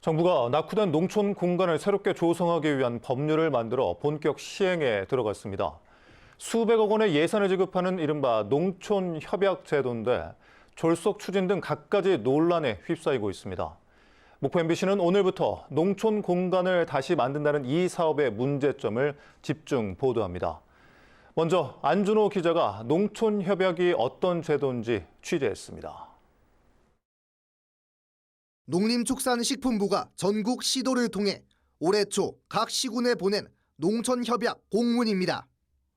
정부가 낙후된 농촌 공간을 새롭게 조성하기 위한 법률을 만들어 본격 시행에 들어갔습니다. 수백억 원의 예산을 지급하는 이른바 농촌협약제도인데 졸속 추진 등 갖가지 논란에 휩싸이고 있습니다. 목포 MBC는 오늘부터 농촌 공간을 다시 만든다는 이 사업의 문제점을 집중 보도합니다. 먼저 안준호 기자가 농촌협약이 어떤 제도인지 취재했습니다. 농림축산식품부가 전국 시도를 통해 올해 초 각 시군에 보낸 농촌협약 공문입니다.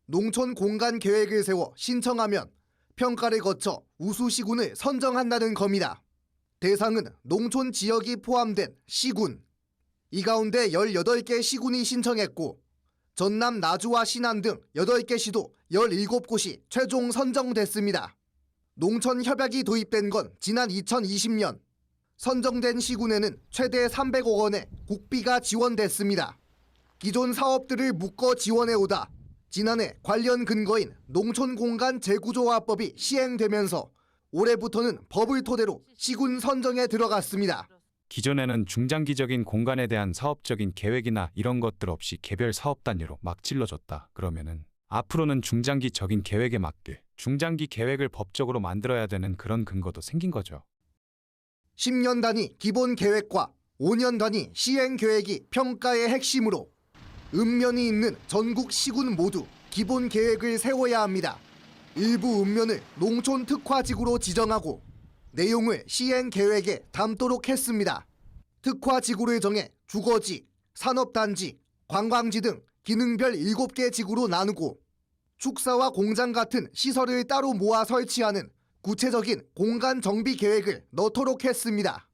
농촌 공간 계획을 세워 신청하면 평가를 거쳐 우수 시군을 선정한다는 겁니다. 대상은 농촌 지역이 포함된 시군. 이 가운데 18개 시군이 신청했고 전남 나주와 신안 등 8개 시도 17곳이 최종 선정됐습니다. 농촌협약이 도입된 건 지난 2020년. 선정된 시군에는 최대 300억 원의 국비가 지원됐습니다. 기존 사업들을 묶어 지원해오다 지난해 관련 근거인 농촌공간 재구조화법이 시행되면서 올해부터는 법을 토대로 시군 선정에 들어갔습니다. 기존에는 중장기적인 공간에 대한 사업적인 계획이나 이런 것들 없이 개별 사업 단위로 막 찔러줬다. 그러면은 앞으로는 중장기적인 계획에 맞게 중장기 계획을 법적으로 만들어야 되는 그런 근거도 생긴 거죠. 10년 단위 기본 계획과 5년 단위 시행 계획이 평가의 핵심으로 읍면이 있는 전국 시군 모두 기본 계획을 세워야 합니다. 일부 읍면을 농촌 특화지구로 지정하고 내용을 시행 계획에 담도록 했습니다. 특화지구를 정해 주거지, 산업단지, 관광지 등 기능별 7개 지구로 나누고 축사와 공장 같은 시설을 따로 모아 설치하는 구체적인 공간 정비 계획을 넣도록 했습니다.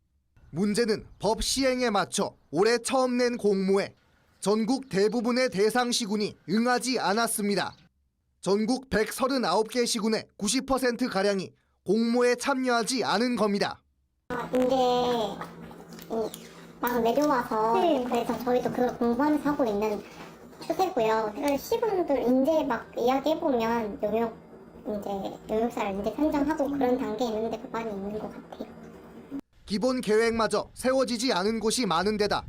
문제는 법 시행에 맞춰 올해 처음 낸 공모에 전국 대부분의 대상 시군이 응하지 않았습니다. 전국 139개 시군의 90%가량이 공모에 참여하지 않은 겁니다. 이제 막 내려와서 그래서 저희도 그걸 공부하면서 하고 있는 추세고요. 그래서 시군들 이제 막 이야기해보면 용역사를 이제 선정하고 그런 단계에 있는데 많이 있는 것 같아요. 기본 계획마저 세워지지 않은 곳이 많은 데다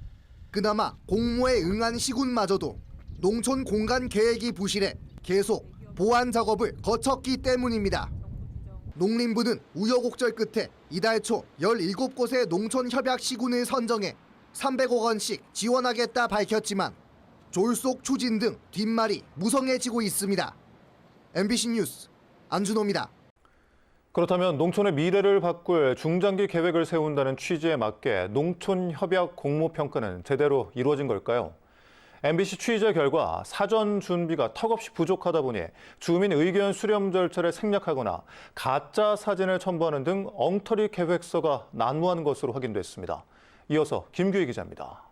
그나마 공모에 응한 시군마저도 농촌 공간 계획이 부실해 계속 보완 작업을 거쳤기 때문입니다. 농림부는 우여곡절 끝에 이달 초 17곳의 농촌협약 시군을 선정해 300억 원씩 지원하겠다 밝혔지만 졸속 추진 등 뒷말이 무성해지고 있습니다. MBC 뉴스 안준호입니다. 그렇다면 농촌의 미래를 바꿀 중장기 계획을 세운다는 취지에 맞게 농촌협약 공모평가는 제대로 이루어진 걸까요? MBC 취재 결과 사전 준비가 턱없이 부족하다 보니 주민 의견 수렴 절차를 생략하거나 가짜 사진을 첨부하는 등 엉터리 계획서가 난무하는 것으로 확인됐습니다. 이어서 김규희 기자입니다.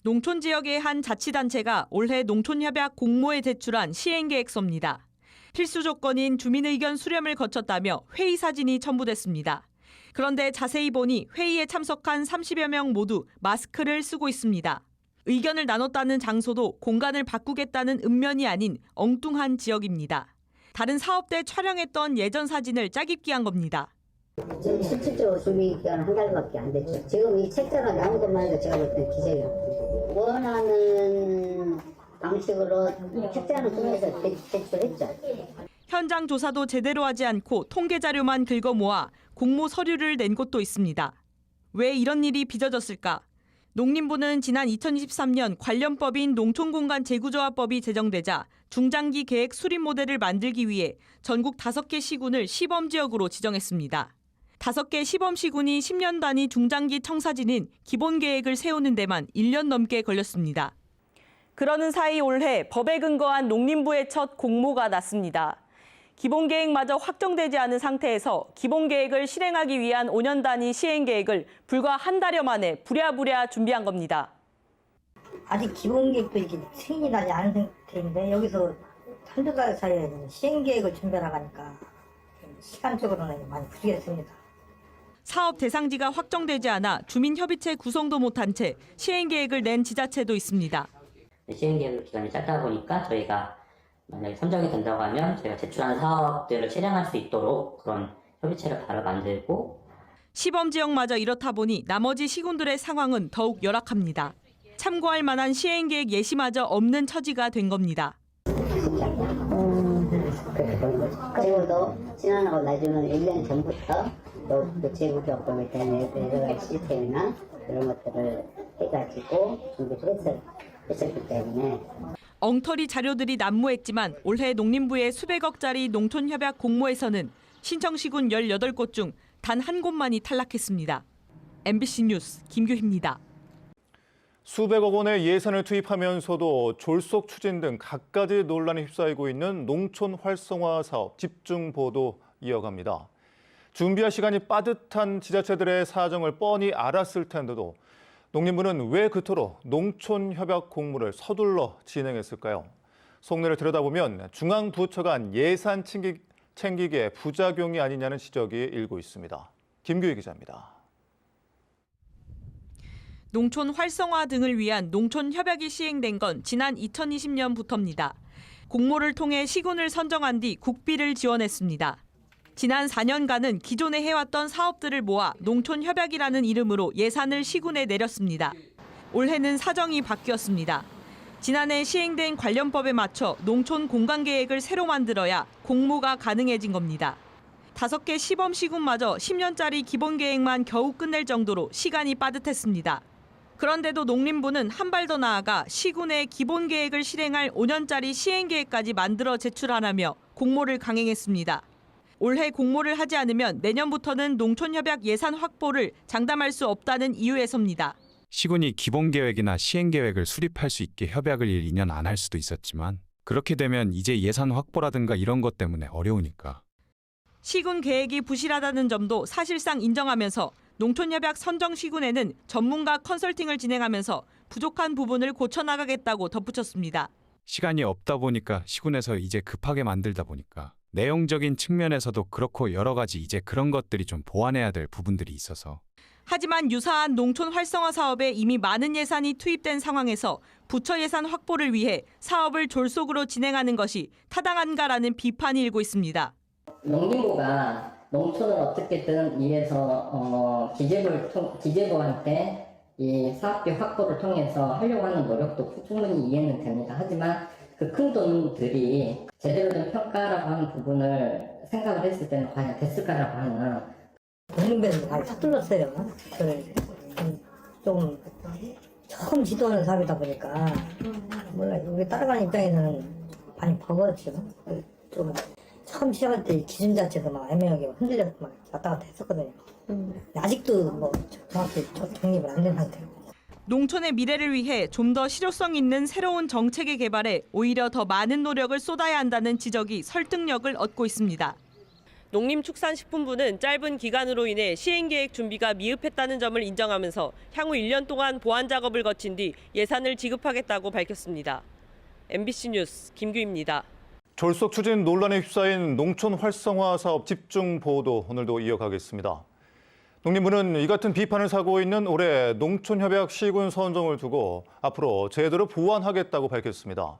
농촌 지역의 한 자치단체가 올해 농촌협약 공모에 제출한 시행계획서입니다. 필수 조건인 주민 의견 수렴을 거쳤다며 회의 사진이 첨부됐습니다. 그런데 자세히 보니 회의에 참석한 30여 명 모두 마스크를 쓰고 있습니다. 의견을 나눴다는 장소도 공간을 바꾸겠다는 읍면이 아닌 엉뚱한 지역입니다. 다른 사업 때 촬영했던 예전 사진을 짜깁기 한 겁니다. 지금 실질적으로 준비 기간은 한 달밖에 안 됐죠. 지금 이 책자가 나온 것만 해도 제가 볼 때 기재가 원하는 방식으로 책자는 통해서 제출했죠. 현장 조사도 제대로 하지 않고 통계 자료만 긁어 모아 공모 서류를 낸 곳도 있습니다. 왜 이런 일이 빚어졌을까? 농림부는 지난 2023년 관련법인 농촌공간 재구조화법이 제정되자 중장기 계획 수립 모델을 만들기 위해 전국 5개 시군을 시범지역으로 지정했습니다. 5개 시범시군이 10년 단위 중장기 청사진인 기본 계획을 세우는 데만 1년 넘게 걸렸습니다. 그러는 사이 올해 법에 근거한 농림부의 첫 공모가 났습니다. 기본 계획마저 확정되지 않은 상태에서 기본 계획을 실행하기 위한 5년 단위 시행 계획을 불과 한 달여 만에 부랴부랴 준비한 겁니다. 아직 기본 계획도 이렇게 승인이 나지 않은 상태인데 여기서 한두 달 사이에 시행 계획을 준비하니까 시간적으로는 많이 부족했습니다. 사업 대상지가 확정되지 않아 주민협의체 구성도 못한 채 시행 계획을 낸 지자체도 있습니다. 시행 계획 기간이 짧다 보니까 저희가 만약에 선정이 된다고 하면 저희가 제출한 사업들을 실행할 수 있도록 그런 협의체를 바로 만들고 시범 지역마저 이렇다 보니 나머지 시군들의 상황은 더욱 열악합니다. 참고할 만한 시행 계획 예시마저 없는 처지가 된 겁니다. 그리고 지난하고 나중은 1년 전부터 또 재무조건에 대한 여러 가지 시스템이나 그런 것들을 해가지고 준비를 했었기 때문에 엉터리 자료들이 난무했지만 올해 농림부의 수백억짜리 농촌협약 공모에서는 신청시군 18곳 중 단 한 곳만이 탈락했습니다. MBC 뉴스 김규희입니다. 수백억 원의 예산을 투입하면서도 졸속 추진 등 갖가지 논란에 휩싸이고 있는 농촌 활성화 사업 집중 보도 이어갑니다. 준비할 시간이 빠듯한 지자체들의 사정을 뻔히 알았을 텐데도 농림부는 왜 그토록 농촌 협약 공모를 서둘러 진행했을까요? 속내를 들여다보면 중앙 부처 간 예산 챙기기에 부작용이 아니냐는 지적이 일고 있습니다. 김규희 기자입니다. 농촌 활성화 등을 위한 농촌 협약이 시행된 건 지난 2020년부터입니다. 공모를 통해 시군을 선정한 뒤 국비를 지원했습니다. 지난 4년간은 기존에 해왔던 사업들을 모아 농촌 협약이라는 이름으로 예산을 시군에 내렸습니다. 올해는 사정이 바뀌었습니다. 지난해 시행된 관련법에 맞춰 농촌 공간 계획을 새로 만들어야 공모가 가능해진 겁니다. 5개 시범 시군마저 10년짜리 기본 계획만 겨우 끝낼 정도로 시간이 빠듯했습니다. 그런데도 농림부는 한 발 더 나아가 시군의 기본 계획을 실행할 5년짜리 시행 계획까지 만들어 제출하라며 공모를 강행했습니다. 올해 공모를 하지 않으면 내년부터는 농촌협약 예산 확보를 장담할 수 없다는 이유에서입니다. 시군이 기본계획이나 시행계획을 수립할 수 있게 협약을 1, 2년 안 할 수도 있었지만 그렇게 되면 이제 예산 확보라든가 이런 것 때문에 어려우니까. 시군 계획이 부실하다는 점도 사실상 인정하면서 농촌협약 선정 시군에는 전문가 컨설팅을 진행하면서 부족한 부분을 고쳐나가겠다고 덧붙였습니다. 시간이 없다 보니까 시군에서 이제 급하게 만들다 보니까 내용적인 측면에서도 그렇고 여러 가지 이제 그런 것들이 좀 보완해야 될 부분들이 있어서. 하지만 유사한 농촌 활성화 사업에 이미 많은 예산이 투입된 상황에서 부처 예산 확보를 위해 사업을 졸속으로 진행하는 것이 타당한가라는 비판이 일고 있습니다. 농림부가 농촌을 어떻게든 위해서 기재부한테 이 사업비 확보를 통해서 하려고 하는 노력도 충분히 이해는 됩니다. 하지만 그 큰 돈들이 제대로 된 평가라고 하는 부분을 생각을 했을 때는 과연 됐을까라고 하는 농림부에서 많이 서툴렀어요. 좀 처음 지도하는 사업이다 보니까 몰라 여기 따라가는 입장에서는 많이 버거웠죠. 좀 처음 시작할 때 기준 자체도 막 애매하게 흔들려서 막 왔다 갔다 했었거든요. 아직도 뭐 정확히 정립을 안 된 상태예요. 농촌의 미래를 위해 좀 더 실효성 있는 새로운 정책의 개발에 오히려 더 많은 노력을 쏟아야 한다는 지적이 설득력을 얻고 있습니다. 농림축산식품부는 짧은 기간으로 인해 시행계획 준비가 미흡했다는 점을 인정하면서 향후 1년 동안 보완 작업을 거친 뒤 예산을 지급하겠다고 밝혔습니다. MBC 뉴스 김규희입니다. 졸속 추진 논란에 휩싸인 농촌 활성화 사업 집중 보도 오늘도 이어가겠습니다. 농림부는 이 같은 비판을 사고 있는 올해 농촌협약 시군 선정을 두고 앞으로 제대로 보완하겠다고 밝혔습니다.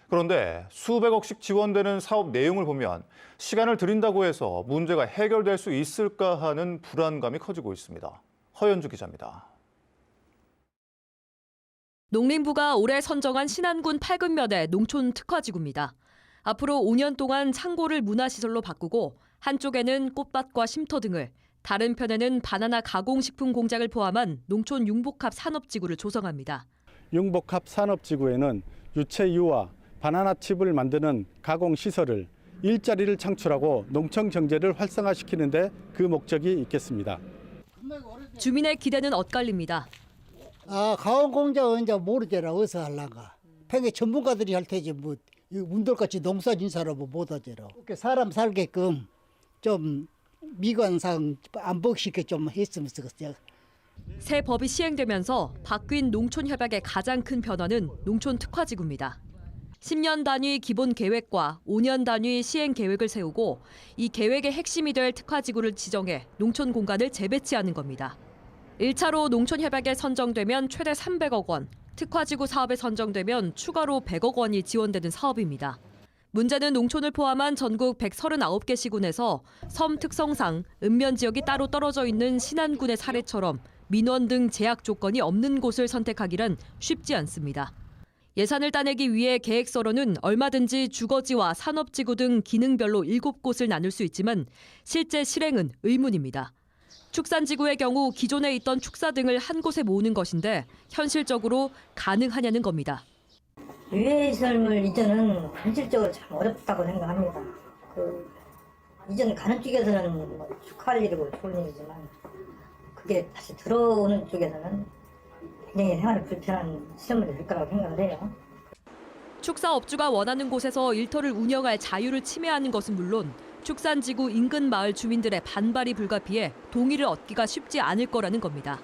그런데 수백억씩 지원되는 사업 내용을 보면 시간을 들인다고 해서 문제가 해결될 수 있을까 하는 불안감이 커지고 있습니다. 허연주 기자입니다. 농림부가 올해 선정한 신안군 8급면의 농촌 특화지구입니다. 앞으로 5년 동안 창고를 문화시설로 바꾸고 한쪽에는 꽃밭과 쉼터 등을, 다른 편에는 바나나 가공식품 공장을 포함한 농촌 융복합 산업지구를 조성합니다. 융복합 산업지구에는 유채유와 바나나 칩을 만드는 가공시설을 일자리를 창출하고 농촌 경제를 활성화시키는 데 그 목적이 있겠습니다. 주민의 기대는 엇갈립니다. 가공 공장은 이제 모르잖아. 어디서 할란가. 팽에 전문가들이 할 테지 뭐 운돌같이 농사 진 사람은 못 하잖아. 사람 살게끔 좀 미관상 안 먹히게 좀 했으면 좋겠어요. 새 법이 시행되면서 바뀐 농촌협약의 가장 큰 변화는 농촌 특화지구입니다. 10년 단위 기본 계획과 5년 단위 시행 계획을 세우고 이 계획의 핵심이 될 특화지구를 지정해 농촌 공간을 재배치하는 겁니다. 1차로 농촌협약에 선정되면 최대 300억 원, 특화지구 사업에 선정되면 추가로 100억 원이 지원되는 사업입니다. 문제는 농촌을 포함한 전국 139개 시군에서 섬 특성상 읍면 지역이 따로 떨어져 있는 신안군의 사례처럼 민원 등 제약 조건이 없는 곳을 선택하기란 쉽지 않습니다. 예산을 따내기 위해 계획서로는 얼마든지 주거지와 산업지구 등 기능별로 7곳을 나눌 수 있지만 실제 실행은 의문입니다. 축산지구의 경우 기존에 있던 축사 등을 한 곳에 모으는 것인데 현실적으로 가능하냐는 겁니다. 유해시설물 이전은 현실적으로 참 어렵다고 생각합니다. 이전 가는 쪽에서는 뭐 축하할 일이고 좋은 일이지만 그게 다시 들어오는 쪽에서는 굉장히 생활이 불편한 시설물이 될 거라고 생각을 해요. 축사업주가 원하는 곳에서 일터를 운영할 자유를 침해하는 것은 물론 축산지구 인근 마을 주민들의 반발이 불가피해 동의를 얻기가 쉽지 않을 거라는 겁니다.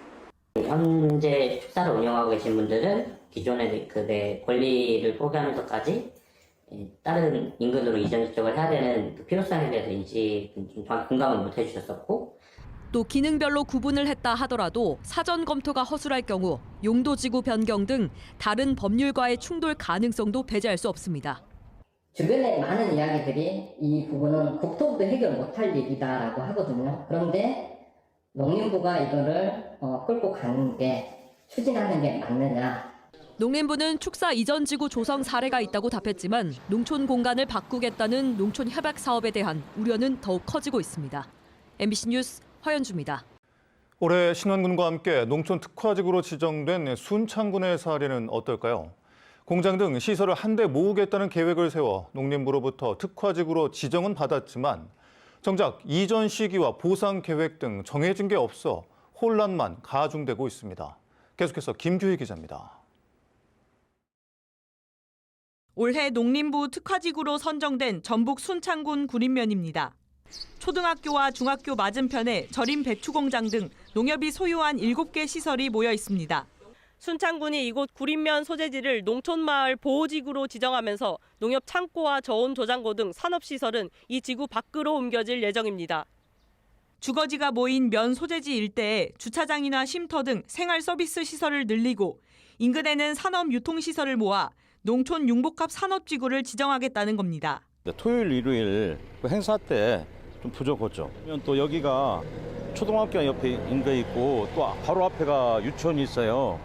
현재 축사를 운영하고 계신 분들은 기존의 그의 권리를 포기하면서까지 다른 인근으로 이전 지적을 해야 되는 그 필요성에 대해서 좀 정확히 공감을 못 해주셨었고, 또 기능별로 구분을 했다 하더라도 사전 검토가 허술할 경우 용도지구 변경 등 다른 법률과의 충돌 가능성도 배제할 수 없습니다. 주변의 많은 이야기들이 이 부분은 국토부도 해결 못할 일이다라고 하거든요. 그런데 농림부가 이거를 끌고 가는 게, 추진하는 게 맞느냐. 농림부는 축사 이전 지구 조성 사례가 있다고 답했지만 농촌 공간을 바꾸겠다는 농촌 협약 사업에 대한 우려는 더욱 커지고 있습니다. MBC 뉴스 허연주입니다. 올해 신안군과 함께 농촌 특화지구로 지정된 순창군의 사례는 어떨까요? 공장 등 시설을 한데 모으겠다는 계획을 세워 농림부로부터 특화지구로 지정은 받았지만 정작 이전 시기와 보상 계획 등 정해진 게 없어 혼란만 가중되고 있습니다. 계속해서 김규희 기자입니다. 올해 농림부 특화지구로 선정된 전북 순창군 구림면입니다. 초등학교와 중학교 맞은편에 절임 배추 공장 등 농협이 소유한 7개 시설이 모여 있습니다. 순창군이 이곳 구림면 소재지를 농촌마을 보호지구로 지정하면서 농협 창고와 저온 저장고 등 산업시설은 이 지구 밖으로 옮겨질 예정입니다. 주거지가 모인 면 소재지 일대에 주차장이나 쉼터 등 생활 서비스 시설을 늘리고 인근에는 산업 유통시설을 모아 농촌 융복합 산업지구를 지정하겠다는 겁니다. 토요일, 일요일 행사 때 좀 부족하죠. 또 여기가 초등학교 옆에 인근에 있고 또 바로 앞에가 유치원이 있어요.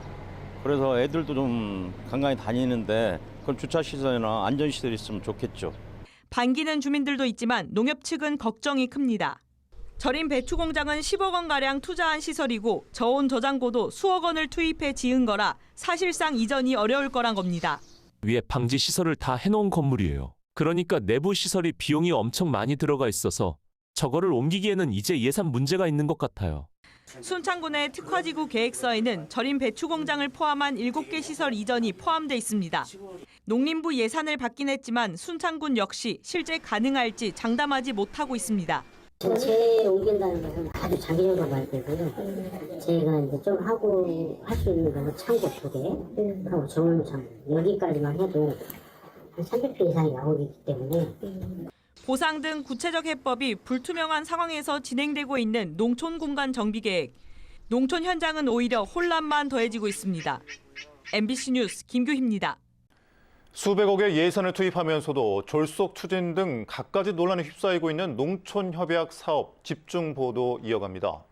그래서 애들도 좀 간간히 다니는데 그럼 주차시설이나 안전시설이 있으면 좋겠죠. 반기는 주민들도 있지만 농협 측은 걱정이 큽니다. 절임 배추 공장은 10억 원가량 투자한 시설이고 저온 저장고도 수억 원을 투입해 지은 거라 사실상 이전이 어려울 거란 겁니다. 위에 방지 시설을 다 해놓은 건물이에요. 그러니까 내부 시설이 비용이 엄청 많이 들어가 있어서 저거를 옮기기에는 이제 예산 문제가 있는 것 같아요. 순창군의 특화지구 계획서에는 절임 배추 공장을 포함한 7개 시설 이전이 포함돼 있습니다. 농림부 예산을 받긴 했지만 순창군 역시 실제 가능할지 장담하지 못하고 있습니다. 전체 옮긴다는 것은 아주 장기적으로 봐야 되고요. 제가 이제 좀 하고 할 수 있는 거는 창고 2개 하고 정원 창고 여기까지만 해도 한 300개 이상이 나오기 때문에 보상 등 구체적 해법이 불투명한 상황에서 진행되고 있는 농촌 공간 정비 계획. 농촌 현장은 오히려 혼란만 더해지고 있습니다. MBC 뉴스 김규희입니다. 수백억의 예산을 투입하면서도 졸속 추진 등 갖가지 논란에 휩싸이고 있는 농촌협약 사업 집중 보도 이어갑니다.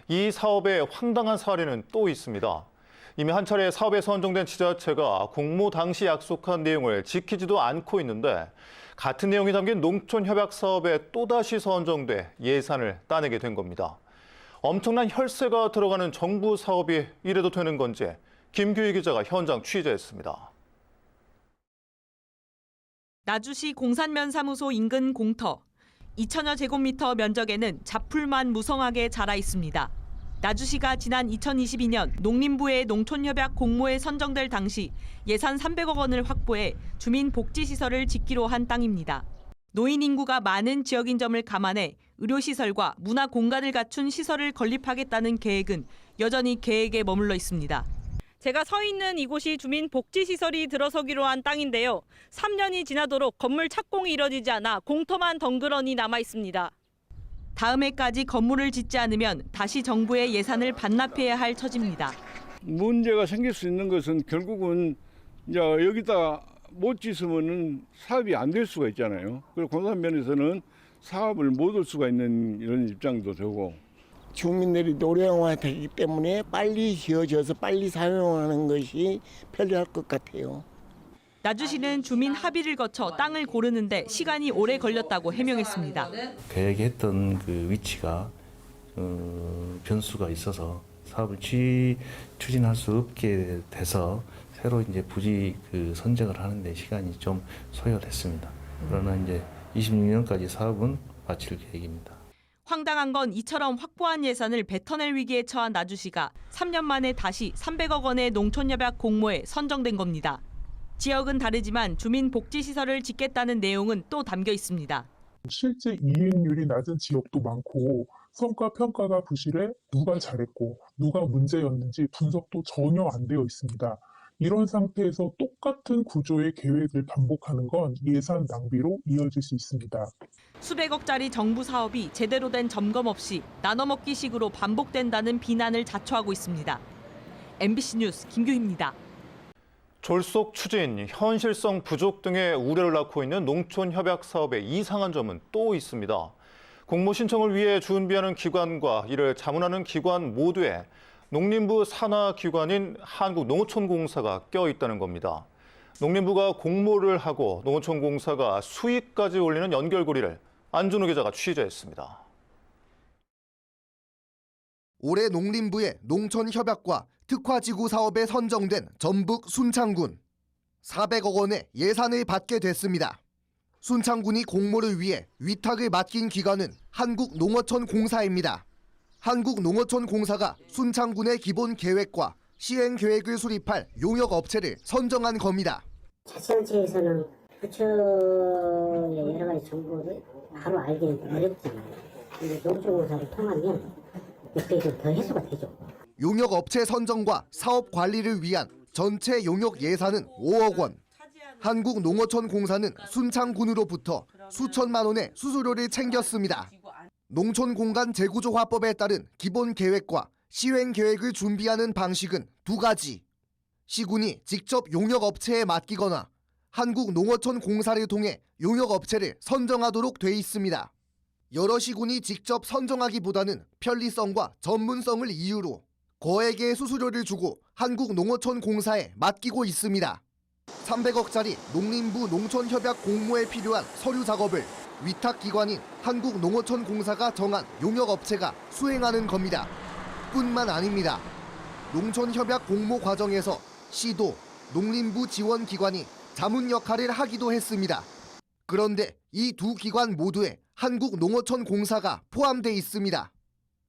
이 사업의 황당한 사례는 또 있습니다. 이미 한 차례 사업에 선정된 지자체가 공모 당시 약속한 내용을 지키지도 않고 있는데 같은 내용이 담긴 농촌협약 사업에 또다시 선정돼 예산을 따내게 된 겁니다. 엄청난 혈세가 들어가는 정부 사업이 이래도 되는 건지 김규희 기자가 현장 취재했습니다. 나주시 공산면사무소 인근 공터. 2천여 제곱미터 면적에는 잡풀만 무성하게 자라 있습니다. 나주시가 지난 2022년 농림부의 농촌협약 공모에 선정될 당시 예산 300억 원을 확보해 주민복지시설을 짓기로 한 땅입니다. 노인 인구가 많은 지역인 점을 감안해 의료시설과 문화공간을 갖춘 시설을 건립하겠다는 계획은 여전히 계획에 머물러 있습니다. 제가 서 있는 이곳이 주민복지시설이 들어서기로 한 땅인데요. 3년이 지나도록 건물 착공이 이뤄지지 않아 공터만 덩그러니 남아 있습니다. 다음 해까지 건물을 짓지 않으면 다시 정부의 예산을 반납해야 할 처지입니다. 문제가 생길 수 있는 것은 결국은 이제 여기다 못 짓으면은 사업이 안 될 수가 있잖아요. 그리고 공산 면에서는 사업을 못 할 수가 있는 이런 입장도 되고. 주민들이 노령화되기 때문에 빨리 지어져서 빨리 사용하는 것이 편리할 것 같아요. 나주시는 주민 합의를 거쳐 땅을 고르는데 시간이 오래 걸렸다고 해명했습니다. 계획했던 그 위치가 변수가 있어서 사업을 추진할 수 없게 돼서 새로 이제 부지 선정을 하는데 시간이 좀 소요됐습니다. 그러나 이제 26년까지 사업은 마칠 계획입니다. 황당한 건 이처럼 확보한 예산을 뱉어낼 위기에 처한 나주시가 3년 만에 다시 300억 원의 농촌협약 공모에 선정된 겁니다. 지역은 다르지만 주민복지시설을 짓겠다는 내용은 또 담겨 있습니다. 실제 이행률이 낮은 지역도 많고 성과 평가가 부실해 누가 잘했고 누가 문제였는지 분석도 전혀 안 되어 있습니다. 이런 상태에서 똑같은 구조의 계획을 반복하는 건 예산 낭비로 이어질 수 있습니다. 수백억짜리 정부 사업이 제대로 된 점검 없이 나눠먹기식으로 반복된다는 비난을 자초하고 있습니다. MBC 뉴스 김규희입니다. 졸속 추진, 현실성 부족 등의 우려를 낳고 있는 농촌협약 사업의 이상한 점은 또 있습니다. 공모 신청을 위해 준비하는 기관과 이를 자문하는 기관 모두에 농림부 산하기관인 한국농어촌공사가 껴있다는 겁니다. 농림부가 공모를 하고 농어촌공사가 수익까지 올리는 연결고리를 안준호 기자가 취재했습니다. 올해 농림부의 농촌협약과 특화지구 사업에 선정된 전북 순창군. 400억 원의 예산을 받게 됐습니다. 순창군이 공모를 위해 위탁을 맡긴 기관은 한국농어촌공사입니다. 한국농어촌공사가 순창군의 기본 계획과 시행 계획을 수립할 용역 업체를 선정한 겁니다. 자치단체에서는 부처의 여러 가지 정보를 바로 알기는 어렵잖아요. 근데 농촌공사를 통하면 그게 좀 더 해소가 되죠. 용역 업체 선정과 사업 관리를 위한 전체 용역 예산은 5억 원. 한국농어촌공사는 순창군으로부터 수천만 원의 수수료를 챙겼습니다. 농촌공간 재구조화법에 따른 기본 계획과 시행 계획을 준비하는 방식은 두 가지. 시군이 직접 용역 업체에 맡기거나 한국농어촌공사를 통해 용역 업체를 선정하도록 돼 있습니다. 여러 시군이 직접 선정하기보다는 편리성과 전문성을 이유로 거액의 수수료를 주고 한국농어촌공사에 맡기고 있습니다. 300억짜리 농림부 농촌협약 공모에 필요한 서류 작업을 위탁기관인 한국농어촌공사가 정한 용역업체가 수행하는 겁니다. 뿐만 아닙니다. 농촌협약 공모 과정에서 시도, 농림부 지원기관이 자문 역할을 하기도 했습니다. 그런데 이 두 기관 모두에 한국농어촌공사가 포함돼 있습니다.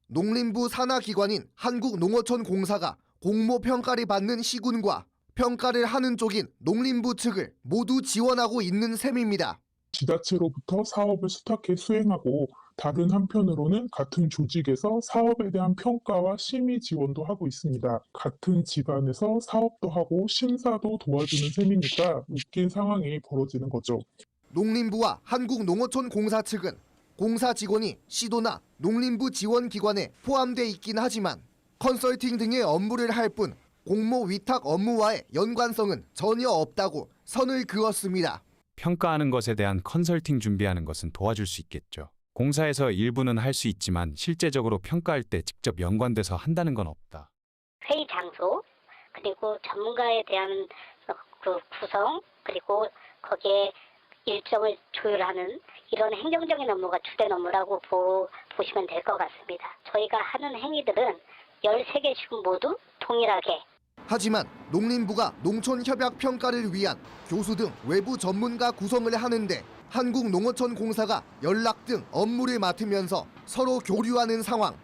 농림부 산하기관인 한국농어촌공사가 공모 평가를 받는 시군과 평가를 하는 쪽인 농림부 측을 모두 지원하고 있는 셈입니다. 지자체로부터 사업을 수탁해 수행하고 다른 한편으로는 같은 조직에서 사업에 대한 평가와 심의 지원도 하고 있습니다. 같은 기관에서 사업도 하고 심사도 도와주는 셈이니까 웃긴 상황이 벌어지는 거죠. 농림부와 한국농어촌공사 측은 공사 직원이 시도나 농림부 지원기관에 포함돼 있긴 하지만 컨설팅 등의 업무를 할 뿐 공모 위탁 업무와의 연관성은 전혀 없다고 선을 그었습니다. 평가하는 것에 대한 컨설팅 준비하는 것은 도와줄 수 있겠죠. 공사에서 일부는 할 수 있지만 실제적으로 평가할 때 직접 연관돼서 한다는 건 없다. 회의 장소, 그리고 전문가에 대한 그 구성, 그리고 거기에 일정을 조율하는 이런 행정적인 업무가 주된 업무라고 보시면 될 것 같습니다. 저희가 하는 행위들은 13개 시군 모두 동일하게. 하지만 농림부가 농촌협약 평가를 위한 교수 등 외부 전문가 구성을 하는데 한국농어촌공사가 연락 등 업무를 맡으면서 서로 교류하는 상황.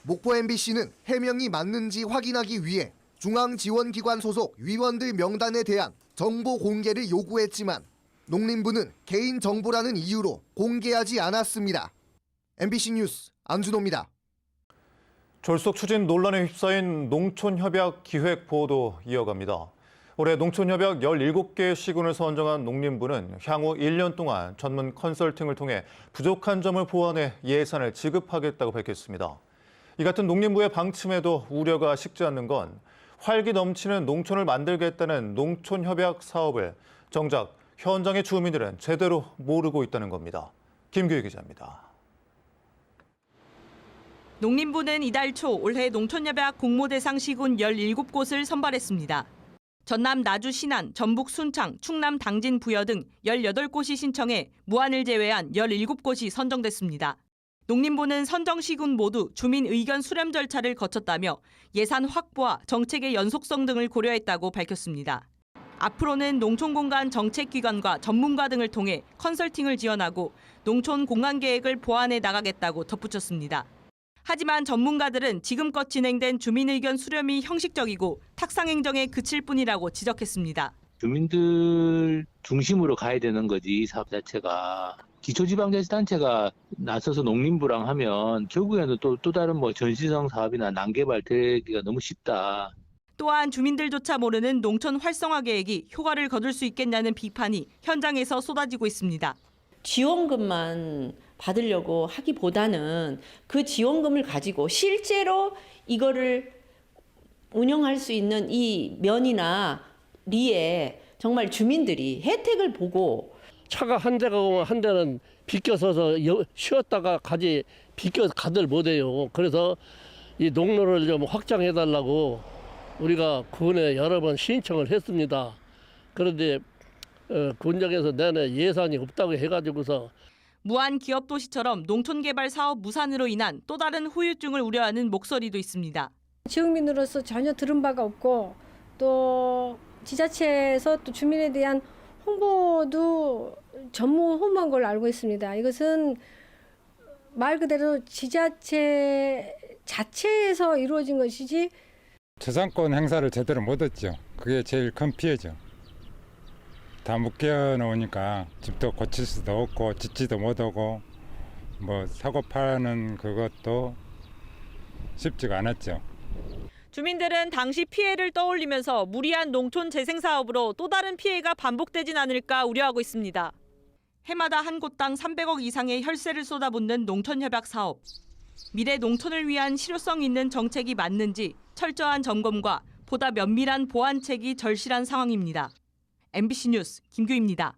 목포 MBC는 해명이 맞는지 확인하기 위해 중앙지원기관 소속 위원들 명단에 대한 정보 공개를 요구했지만 농림부는 개인정보라는 이유로 공개하지 않았습니다. MBC 뉴스 안준호입니다. 졸속 추진 논란에 휩싸인 농촌협약 기획 보도 이어갑니다. 올해 농촌협약 17개 시군을 선정한 농림부는 향후 1년 동안 전문 컨설팅을 통해 부족한 점을 보완해 예산을 지급하겠다고 밝혔습니다. 이 같은 농림부의 방침에도 우려가 식지 않는 건 활기 넘치는 농촌을 만들겠다는 농촌협약 사업을 정작 현장의 주민들은 제대로 모르고 있다는 겁니다. 김규희 기자입니다. 농림부는 이달 초 올해 농촌협약 공모 대상 시군 17곳을 선발했습니다. 전남 나주 신안, 전북 순창, 충남 당진 부여 등 18곳이 신청해 무안을 제외한 17곳이 선정됐습니다. 농림부는 선정 시군 모두 주민 의견 수렴 절차를 거쳤다며 예산 확보와 정책의 연속성 등을 고려했다고 밝혔습니다. 앞으로는 농촌공간 정책기관과 전문가 등을 통해 컨설팅을 지원하고 농촌 공간 계획을 보완해 나가겠다고 덧붙였습니다. 하지만 전문가들은 지금껏 진행된 주민 의견 수렴이 형식적이고 탁상 행정에 그칠 뿐이라고 지적했습니다. 주민들 중심으로 가야 되는 거지, 이 사업 자체가. 기초지방자치단체가 나서서 농림부랑 하면 결국에는 또 다른 전시성 사업이나 난개발 되기가 너무 쉽다. 또한 주민들조차 모르는 농촌 활성화 계획이 효과를 거둘 수 있겠냐는 비판이 현장에서 쏟아지고 있습니다. 지원금만 받으려고 하기보다는 그 지원금을 가지고 실제로 이거를 운영할 수 있는 이 면이나 리에 정말 주민들이 혜택을 보고 차가 한 대가 오면 한 대는 비껴서서 쉬었다가 가지 비껴서 가들 못해요. 그래서 이 농로를 좀 확장해달라고 우리가 군에 여러 번 신청을 했습니다. 그런데 군정에서 내내 예산이 없다고 해가지고서 무안 기업도시처럼 농촌개발 사업 무산으로 인한 또 다른 후유증을 우려하는 목소리도 있습니다. 지역민으로서 전혀 들은 바가 없고 또 지자체에서 또 주민에 대한 홍보도 전무후무한 걸로 알고 있습니다. 이것은 말 그대로 지자체 자체에서 이루어진 것이지 저작권 행사를 제대로 못했죠. 그게 제일 큰 피해죠. 다 묶여 놓으니까 집도 고칠 수도 없고 짓지도 못하고 사고 파는 그것도 쉽지가 않았죠. 주민들은 당시 피해를 떠올리면서 무리한 농촌 재생 사업으로 또 다른 피해가 반복되진 않을까 우려하고 있습니다. 해마다 한 곳당 300억 이상의 혈세를 쏟아붓는 농촌협약 사업. 미래 농촌을 위한 실효성 있는 정책이 맞는지 철저한 점검과 보다 면밀한 보완책이 절실한 상황입니다. MBC 뉴스 김규희입니다.